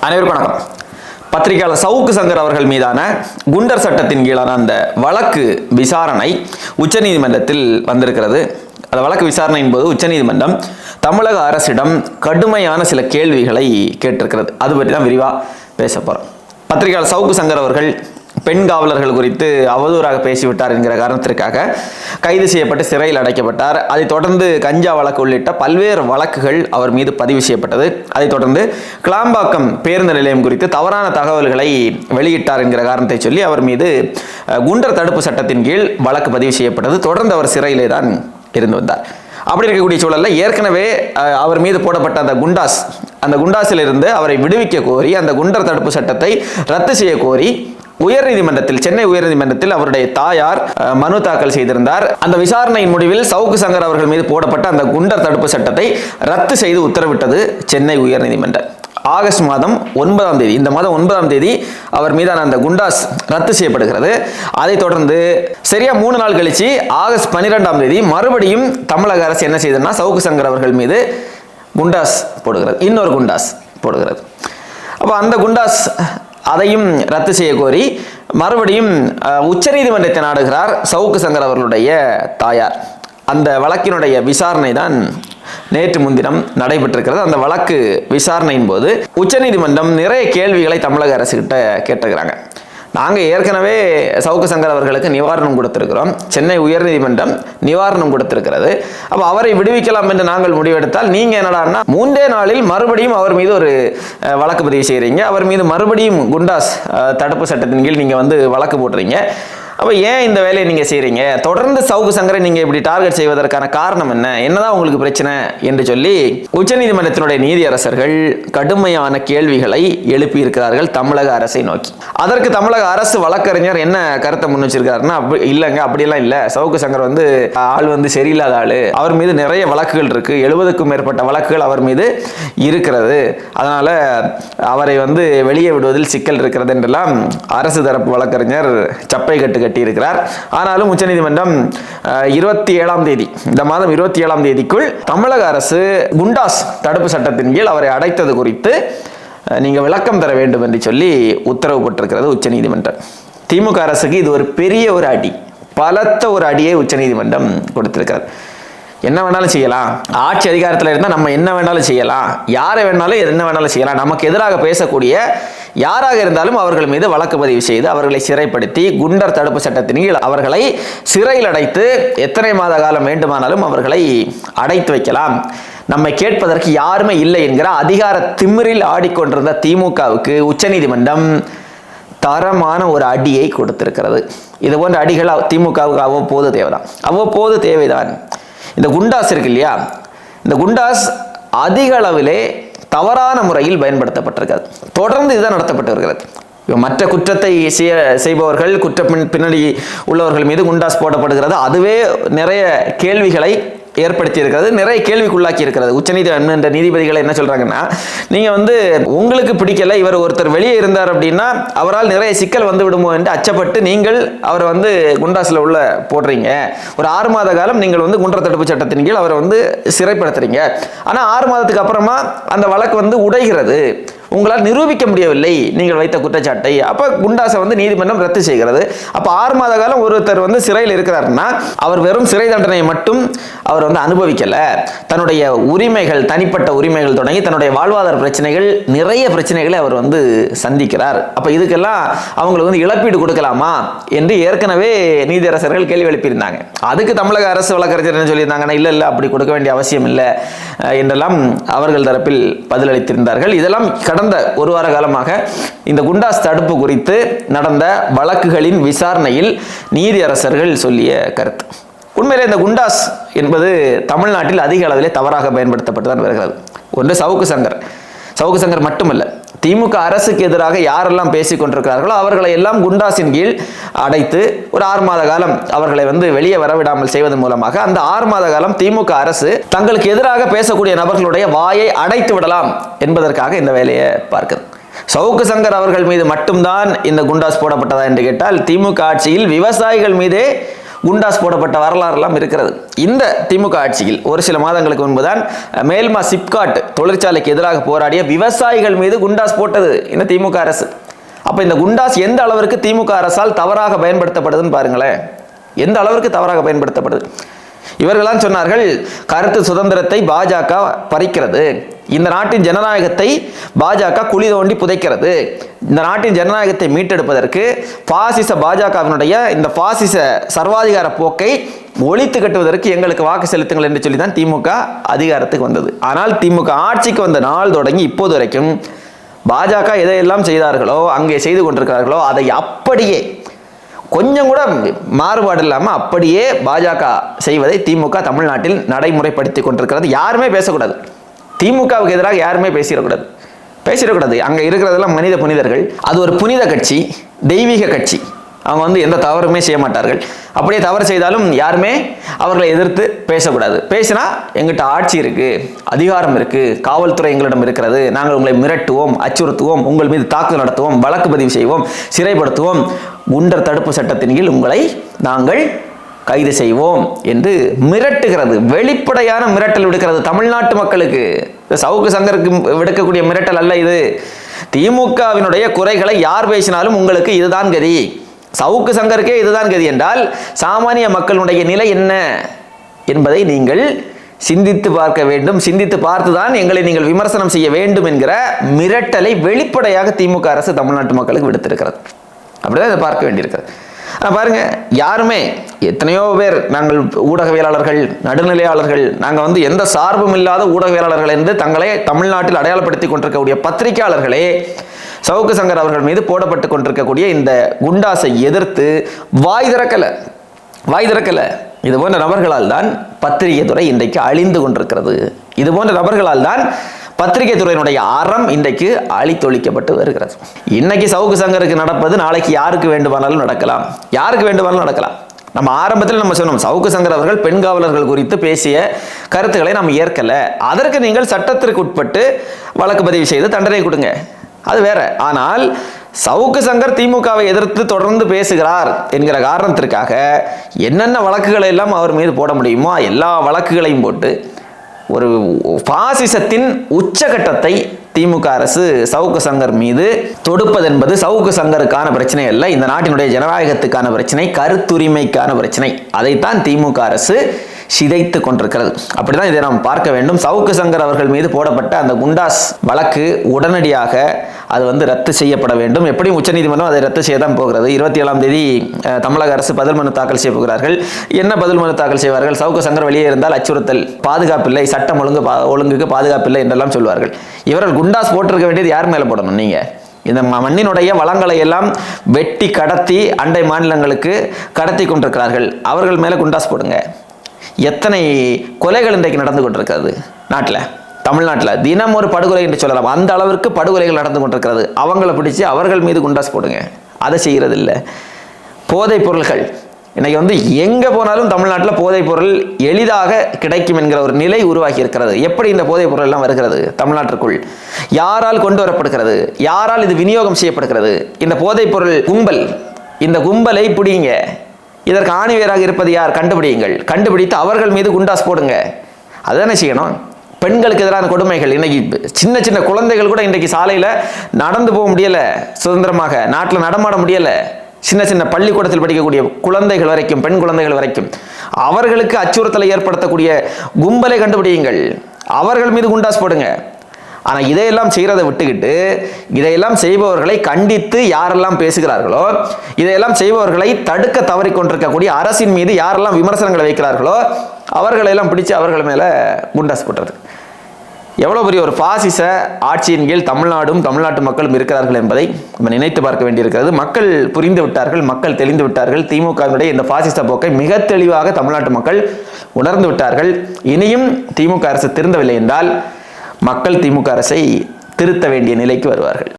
அனைவருக்கும் வணக்கம். பத்திரிகையாளர் சவுக்கு சங்கர் அவர்கள் மீதான குண்டர் சட்டத்தின் கீழான அந்த வழக்கு விசாரணை உச்சநீதிமன்றத்தில் வந்திருக்கிறது. அந்த வழக்கு விசாரணையின் போது உச்சநீதிமன்றம் தமிழக அரசிடம் கடுமையான சில கேள்விகளை கேட்டிருக்கிறது. அது பற்றி தான் விரிவாக பேச போகிறோம். பத்திரிகையாளர் சவுக்கு சங்கர் அவர்கள் பெண் காவலர்கள் குறித்து அவதூறாக பேசிவிட்டார் என்கிற காரணத்திற்காக கைது செய்யப்பட்டு சிறையில் அடைக்கப்பட்டார். அதைத் தொடர்ந்து கஞ்சா வழக்கு உள்ளிட்ட பல்வேறு வழக்குகள் அவர் மீது பதிவு செய்யப்பட்டது. அதைத் தொடர்ந்து கிளாம்பாக்கம் பேருந்து நிலையம் குறித்து தவறான தகவல்களை வெளியிட்டார் என்கிற காரணத்தை சொல்லி அவர் மீது குண்டர் தடுப்பு சட்டத்தின் கீழ் வழக்கு பதிவு செய்யப்பட்டது. தொடர்ந்து அவர் சிறையிலே தான் இருந்து வந்தார். அப்படி இருக்கக்கூடிய சூழலில் ஏற்கனவே அவர் மீது போடப்பட்ட அந்த குண்டாஸில் இருந்து அவரை விடுவிக்க கோரி அந்த குண்டர் தடுப்பு சட்டத்தை ரத்து செய்ய கோரி உயர்நீதிமன்றத்தில், சென்னை உயர்நீதிமன்றத்தில் அவருடைய தாயார் மனு தாக்கல் செய்திருந்தார். அந்த விசாரணையின் முடிவில் சவுக்கு சங்கர் அவர்கள் மீது போடப்பட்ட அந்த குண்டர் தடுப்பு சட்டத்தை ரத்து செய்து உத்தரவிட்டது சென்னை உயர்நீதிமன்றம். ஆகஸ்ட் மாதம் 9ஆம் தேதி, இந்த மாதம் 9ஆம் தேதி அவர் மீதான அந்த குண்டாஸ் ரத்து செய்யப்படுகிறது. அதைத் தொடர்ந்து சரியா 3 நாள் கழிச்சு ஆகஸ்ட் 12ஆம் தேதி மறுபடியும் தமிழக அரசு என்ன செய்ததுன்னா சவுக்கு சங்கர் அவர்கள் மீது குண்டாஸ் போடுகிறது, இன்னொரு குண்டாஸ் போடுகிறது. அப்போ அந்த குண்டாஸ் அதையும் ரத்து செய்ய கோரி மறுபடியும் உச்சநீதிமன்றத்தை நாடுகிறார் சவுக்கு சங்கர் அவர்களுடைய தாயார். அந்த வழக்கினுடைய விசாரணை தான் நேற்று முன்தினம் நடைபெற்றிருக்கிறது. அந்த வழக்கு விசாரணையின் போது உச்சநீதிமன்றம் நிறைய கேள்விகளை தமிழக அரசு கிட்ட கேட்டிருக்கிறாங்க. நாங்கள் ஏற்கனவே சவுக்கு சங்கர் அவர்களுக்கு நிவாரணம் கொடுத்திருக்கிறோம், சென்னை உயர்நீதிமன்றம் நிவாரணம் கொடுத்திருக்கிறது. அப்போ அவரை விடுவிக்கலாம் என்று நாங்கள் முடிவெடுத்தால் நீங்கள் என்னடான்னா 3 நாளில் மறுபடியும் அவர் மீது ஒரு வழக்கு பதிவு செய்கிறீங்க, அவர் மீது மறுபடியும் குண்டாஸ் தடுப்பு சட்டத்தின் கீழ் நீங்கள் வழக்கு போடுறீங்க. அப்போ ஏன் இந்த வேலையை நீங்கள் செய்கிறீங்க? தொடர்ந்து சவுக்கு சங்கரை நீங்கள் இப்படி டார்கெட் செய்வதற்கான காரணம் என்ன? என்னதான் உங்களுக்கு பிரச்சனை என்று சொல்லி உச்சநீதிமன்றத்தினுடைய நீதியரசர்கள் கடுமையான கேள்விகளை எழுப்பியிருக்கிறார்கள் தமிழக அரசை நோக்கி. அதற்கு தமிழக அரசு வழக்கறிஞர் என்ன கருத்தை முன் வச்சிருக்காருன்னா, இல்லைங்க, அப்படியெல்லாம் இல்லை, சவுக்கு சங்கர் ஆள் சரியில்லாத ஆள், அவர் மீது நிறைய வழக்குகள் இருக்கு, 70க்கும் மேற்பட்ட வழக்குகள் அவர் மீது இருக்கிறது, அதனால அவரை வெளியே விடுவதில் சிக்கல் இருக்கிறது என்றெல்லாம் அரசு தரப்பு வழக்கறிஞர் சப்பை கட்டியிருக்கிறார். ஆனாலும் உச்சநீதிமன்றம் 27ஆம் தேதி, இந்த மாதம் 27ஆம் தேதிக்குள் தமிழக அரசு குண்டாஸ் தடுப்பு சட்டத்தின் கீழ் அவரை அடைத்தது குறித்து நீங்க விளக்கம் தர வேண்டும் என்று சொல்லி உத்தரவு போட்டிருக்கிறது உச்சநீதிமன்றம். திமுக அரசுக்கு இது ஒரு பெரிய ஒரு அடி, பலத்த ஒரு அடியை உச்சநீதிமன்றம் கொடுத்திருக்கிறது. என்ன வேணாலும் செய்யலாம், ஆட்சி அதிகாரத்தில் இருந்தால் நம்ம என்ன வேணாலும் செய்யலாம், யாரை வேணாலும் என்ன வேணாலும் செய்யலாம், நமக்கு எதிராக பேசக்கூடிய யாராக இருந்தாலும் அவர்கள் மீது வழக்கு பதிவு செய்து அவர்களை சிறைப்படுத்தி குண்டர் தடுப்பு சட்டத்தின் கீழ் அவர்களை சிறையில் அடைத்து எத்தனை மாத காலம் வேண்டுமானாலும் அவர்களை அடைத்து வைக்கலாம், நம்மை கேட்பதற்கு யாருமே இல்லை என்கிற அதிகார திமிரில் ஆடிக்கொண்டிருந்த திமுகவுக்கு உச்சநீதிமன்றம் தரமான ஒரு அடியை கொடுத்திருக்கிறது. இது போன்ற அடிகள் திமுகவுக்கு அவ்வப்போது தேவைதான். இந்த குண்டாஸ் இருக்கு இல்லையா, இந்த குண்டாஸ் அதிக அளவிலே தவறான முறையில் பயன்படுத்தப்பட்டிருக்கிறது. தொடர்ந்து இதுதான் நடத்தப்பட்டு வருகிறது. மற்ற குற்றத்தை செய்பவர்கள், குற்ற பின்னணி உள்ளவர்கள் மீது குண்டாஸ் போடப்படுகிறது. அதுவே நிறைய கேள்விகளை ஏற்படுத்தி இருக்கிறது, நிறைய கேள்விக்குள்ளாக்கி இருக்கிறது. உச்சநீதிமன்ற நீதிபதிகள் என்ன சொல்றாங்கன்னா, நீங்க உங்களுக்கு பிடிக்கல, இவர் ஒருத்தர் வெளியே இருந்தார் அப்படின்னா அவரால் நிறைய சிக்கல் விடுமோ என்று அச்சப்பட்டு நீங்கள் அவரை குண்டாஸ்ல உள்ள போடுறீங்க. ஒரு 6 மாத காலம் நீங்கள் குண்டர் தடுப்பு சட்டத்தின் கீழ் அவரை சிறைப்படுத்துறீங்க. ஆனா 6 மாதத்துக்கு அப்புறமா அந்த வழக்கு உடைகிறது, உங்களால் நிரூபிக்க முடியவில்லை நீங்கள் வைத்த குற்றச்சாட்டை. அப்ப குண்டாஸை நீதிமன்றம் ரத்து செய்கிறது. அப்ப 6 மாத காலம் ஒருத்தர் சிறையில் இருக்கிறாருன்னா அவர் வெறும் சிறை தண்டனையை மட்டும் அவர் அனுபவிக்கல, தன்னுடைய உரிமைகள், தனிப்பட்ட உரிமைகள் தொடங்கி தன்னுடைய வாழ்வாதார பிரச்சனைகள், நிறைய பிரச்சனைகளை அவர் சந்திக்கிறார். அப்ப இதுக்கெல்லாம் அவங்களுக்கு இழப்பீடு கொடுக்கலாமா என்று ஏற்கனவே நீதியரசர்கள் கேள்வி எழுப்பியிருந்தாங்க. அதுக்கு தமிழக அரசு வழக்கறிஞர் என்ன சொல்லியிருந்தாங்கன்னா, இல்ல அப்படி கொடுக்க வேண்டிய அவசியம் இல்லை என்றெல்லாம் அவர்கள் தரப்பில் பதிலளித்திருந்தார்கள். இதெல்லாம் கடந்த 1 வார காலமாக இந்த குண்டாஸ் தடுப்பு குறித்து நடந்த வழக்குகளின் விசாரணையில் நீதியரசர்கள் சொல்லிய கருத்து. உண்மையிலே இந்த குண்டாஸ் என்பது தமிழ்நாட்டில் அதிக அளவிலே தவறாக பயன்படுத்தப்பட்டு தான் வருகிறது. ஒன்று சவுக்கு சங்கர் மட்டுமல்ல, திமுக அரசுக்கு எதிராக யாரெல்லாம் பேசிக் கொண்டிருக்கிறார்களோ அவர்களை எல்லாம் குண்டாஸின் கீழ் அடைத்து ஒரு 6 மாத காலம் அவர்களை வெளியே வரவிடாமல் செய்வதன் மூலமாக அந்த 6 மாத காலம் திமுக அரசு தங்களுக்கு எதிராக பேசக்கூடிய நபர்களுடைய வாயை அடைத்து விடலாம் என்பதற்காக இந்த வேலையை பார்க்குது. சவுக்கு சங்கர் அவர்கள் மீது மட்டும்தான் இந்த குண்டாஸ் போடப்பட்டதா என்று கேட்டால், திமுக ஆட்சியில் விவசாயிகள் மீதே குண்டாஸ் போடப்பட்ட வரலாறு எல்லாம் இருக்கிறது. இந்த திமுக ஆட்சியில் ஒரு சில மாதங்களுக்கு முன்புதான் மேல்மா சிப்காட் தொழிற்சாலைக்கு எதிராக போராடிய விவசாயிகள் மீது குண்டாஸ் போட்டது இந்த திமுக அரசு. அப்ப இந்த குண்டாஸ் எந்த அளவிற்கு திமுக அரசால் தவறாக பயன்படுத்தப்படுதுன்னு பாருங்களேன். எந்த அளவிற்கு தவறாக பயன்படுத்தப்படுது. இவர்களாம் சொன்னார்கள், கருத்து சுதந்திரத்தை பாஜக பறிக்கிறது, இந்த நாட்டின் ஜனநாயகத்தை பாஜக குழி தோண்டி புதைக்கிறது, இந்த நாட்டின் ஜனநாயகத்தை மீட்டெடுப்பதற்கு பாசிச பாஜகவினுடைய இந்த பாசிச சர்வாதிகார போக்கை ஒழித்து கட்டுவதற்கு எங்களுக்கு வாக்கு செலுத்துங்கள் என்று சொல்லி தான் திமுக அதிகாரத்துக்கு வந்தது. ஆனால் திமுக ஆட்சிக்கு வந்த நாள் தொடங்கி இப்போது வரைக்கும் பாஜக எதையெல்லாம் செய்தார்களோ அங்கே செய்து கொண்டிருக்கிறார்களோ அதை அப்படியே கொஞ்சம் கூட மாறுபாடு இல்லாமல் அப்படியே பாஜக செய்வதை திமுக தமிழ்நாட்டில் நடைமுறைப்படுத்தி கொண்டிருக்கிறது. யாருமே பேசக்கூடாது, திமுகவுக்கு எதிராக யாருமே பேசிடக்கூடாது. அங்கே இருக்கிறதெல்லாம் மனித புனிதர்கள். அது ஒரு புனித கட்சி, தெய்வீக கட்சி. அவங்க எந்த தவறுமே செய்ய மாட்டார்கள். அப்படியே தவறு செய்தாலும் யாருமே அவர்களை எதிர்த்து பேசக்கூடாது. பேசினா எங்கிட்ட ஆட்சி இருக்கு, அதிகாரம் இருக்கு, காவல்துறை எங்களிடம் இருக்கிறது, நாங்கள் உங்களை மிரட்டுவோம், அச்சுறுத்துவோம், உங்கள் மீது தாக்குதல் நடத்துவோம், வழக்கு பதிவு செய்வோம், சிறைப்படுத்துவோம், குண்டர் தடுப்பு சட்டத்தின் கீழ் உங்களை நாங்கள் கைது செய்வோம் என்று மிரட்டுகிறது. வெளிப்படையான மிரட்டல் விடுக்கிறது தமிழ்நாட்டு மக்களுக்கு. சவுக்கு சங்கருக்கு விடுக்கக்கூடிய மிரட்டல் அல்ல இது. திமுகவினுடைய குறைகளை யார் பேசினாலும் உங்களுக்கு இதுதான் கதி, சவுக்கு சங்கருக்கே இதுதான் கதி என்றால் சாமானிய மக்களுடைய நிலை என்ன என்பதை நீங்கள் சிந்தித்து பார்க்க வேண்டும். சிந்தித்து பார்த்துதான் எங்களை நீங்கள் விமர்சனம் செய்ய வேண்டும் என்கிற மிரட்டலை வெளிப்படையாக திமுக அரசு தமிழ்நாட்டு மக்களுக்கு விடுத்திருக்கிறது. அப்படிதான் இதை பார்க்க வேண்டியிருக்கிறது. பாருங்க, யாருமே எத்தனையோ பேர் நாங்கள் ஊடகவியலாளர்கள், நடுநிலையாளர்கள், நாங்கள் எந்த சார்பும் இல்லாத ஊடகவியலாளர்கள் என்று தங்களை தமிழ்நாட்டில் அடையாளப்படுத்தி கொண்டிருக்கக்கூடிய பத்திரிகையாளர்களே சவுக்கு சங்கர் அவர்கள் மீது போடப்பட்டு கொண்டிருக்கக்கூடிய இந்த குண்டாசை எதிர்த்து வாய் திறக்கல. இது போன்ற நபர்களால் தான் பத்திரிகை துறை இன்றைக்கு அழிந்து கொண்டிருக்கிறது. இது போன்ற நபர்களால் தான் பத்திரிகை துறையினுடைய அறம் இன்றைக்கு அழித்தொழிக்கப்பட்டு வருகிறது. இன்னைக்கு சவுக்கு சங்கருக்கு நடப்பது நாளைக்கு யாருக்கு வேண்டுமானாலும் நடக்கலாம். நம்ம ஆரம்பத்தில் நம்ம சொன்னோம், சவுக்கு சங்கர் அவர்கள் பெண் காவலர்கள் குறித்து பேசிய கருத்துக்களை நாம் ஏற்கல, அதற்கு நீங்கள் சட்டத்திற்கு உட்பட்டு வழக்கு பதிவு செய்து தண்டனை கொடுங்க, அது வேற. ஆனால் சவுக்கு சங்கர் திமுகவை எதிர்த்து தொடர்ந்து பேசுகிறார் என்கிற காரணத்திற்காக என்னென்ன வழக்குகளை எல்லாம் அவர் மீது போட முடியுமோ எல்லா வழக்குகளையும் போட்டு ஒரு பாசிசத்தின் உச்சகட்டத்தை திமுக அரசு சவுக்கு சங்கர் மீது தொடுப்பது என்பது சவுக்கு சங்கருக்கான பிரச்சனை அல்ல, இந்த நாட்டினுடைய ஜனநாயகத்துக்கான பிரச்சனை, கருத்துரிமைக்கான பிரச்சனை. அதைத்தான் திமுக அரசு சிதைத்து கொண்டிருக்கிறது. அப்படிதான் இதை நாம் பார்க்க வேண்டும். சவுக்கு சங்கர் அவர்கள் மீது போடப்பட்ட அந்த குண்டாஸ் வழக்கு உடனடியாக அது ரத்து செய்யப்பட வேண்டும். எப்படியும் உச்சநீதிமன்றம் அதை ரத்து செய்ய தான் போகிறது. 27ஆம் தேதி தமிழக அரசு பதில் மனு தாக்கல் செய்ய போகிறார்கள். என்ன பதில் மனு தாக்கல் செய்வார்கள்? சவுக்கு சங்கர் வெளியே இருந்தால் அச்சுறுத்தல், பாதுகாப்பில்லை, சட்டம் ஒழுங்குக்கு பாதுகாப்பில்லை என்றெல்லாம் சொல்வார்கள். இவர்கள் குண்டாஸ் போட்டிருக்க வேண்டியது யார் மேல போடணும்? நீங்க இந்த மண்ணினுடைய வளங்களை எல்லாம் வெட்டி கடத்தி அண்டை மாநிலங்களுக்கு கடத்தி கொண்டிருக்கிறார்கள், அவர்கள் மேல குண்டாஸ் போடுங்க. எத்தனை கொலைகள் இன்றைக்கு நடந்து கொண்டிருக்கிறது நாட்டில், தமிழ்நாட்டில் தினம் ஒரு படுகொலை என்று சொல்லலாம், அந்த அளவிற்கு படுகொலைகள் நடந்து கொண்டிருக்கிறது. அவங்கள பிடிச்சி அவர்கள் மீது குண்டாஸ் போடுங்க. அதை செய்கிறது இல்லை. போதைப் பொருள்கள் இன்னைக்கு எங்கே போனாலும் தமிழ்நாட்டில் போதைப் பொருள் எளிதாக கிடைக்கும் என்கிற ஒரு நிலை உருவாகி இருக்கிறது. எப்படி இந்த போதைப் பொருள் எல்லாம் வருகிறது தமிழ்நாட்டிற்குள்? யாரால் கொண்டு வரப்படுகிறது? யாரால் இது விநியோகம் செய்யப்படுகிறது? இந்த போதைப் பொருள் கும்பல், இந்த கும்பலை பிடிங்க. இதற்கு ஆணிவேராக இருப்பது யார்? கண்டுபிடியுங்கள். கண்டுபிடித்து அவர்கள் மீது குண்டாஸ் போடுங்க. அதுதானே செய்யணும். பெண்களுக்கு எதிரான கொடுமைகள், இன்னைக்கு சின்ன சின்ன குழந்தைகள் கூட இன்றைக்கு சாலையில் நடந்து போக முடியல, சுதந்திரமாக நாட்டில் நடமாட முடியல. சின்ன சின்ன பள்ளிக்கூடத்தில் படிக்கக்கூடிய குழந்தைகள் வரைக்கும், பெண் குழந்தைகள் வரைக்கும், அவர்களுக்கு அச்சுறுத்தலை ஏற்படுத்தக்கூடிய கும்பலை கண்டுபிடியுங்கள், அவர்கள் மீது குண்டாஸ் போடுங்க. ஆனால் இதையெல்லாம் செய்கிறதை விட்டுக்கிட்டு இதையெல்லாம் செய்பவர்களை கண்டித்து யாரெல்லாம் பேசுகிறார்களோ, இதையெல்லாம் செய்பவர்களை தடுக்க தவறிக்கொண்டிருக்கக்கூடிய அரசின் மீது யாரெல்லாம் விமர்சனங்களை வைக்கிறார்களோ அவர்களெல்லாம் பிடிச்சு அவர்கள் மேலே குண்டாஸ் போட்டுறது. எவ்வளோ பெரிய ஒரு பாசிச ஆட்சியின் கீழ் தமிழ்நாடும் தமிழ்நாட்டு மக்களும் இருக்கிறார்கள் என்பதை நம்ம நினைத்து பார்க்க வேண்டியிருக்கிறது. மக்கள் புரிந்து விட்டார்கள், மக்கள் தெளிந்து விட்டார்கள். திமுகவினுடைய இந்த பாசிச போக்கை மிக தெளிவாக தமிழ்நாட்டு மக்கள் உணர்ந்து விட்டார்கள். இனியும் திமுக அரசு திருந்தவில்லை என்றால் மக்கள் திமுக அரசை திருத்த வேண்டிய நிலைக்கு வருவார்கள்.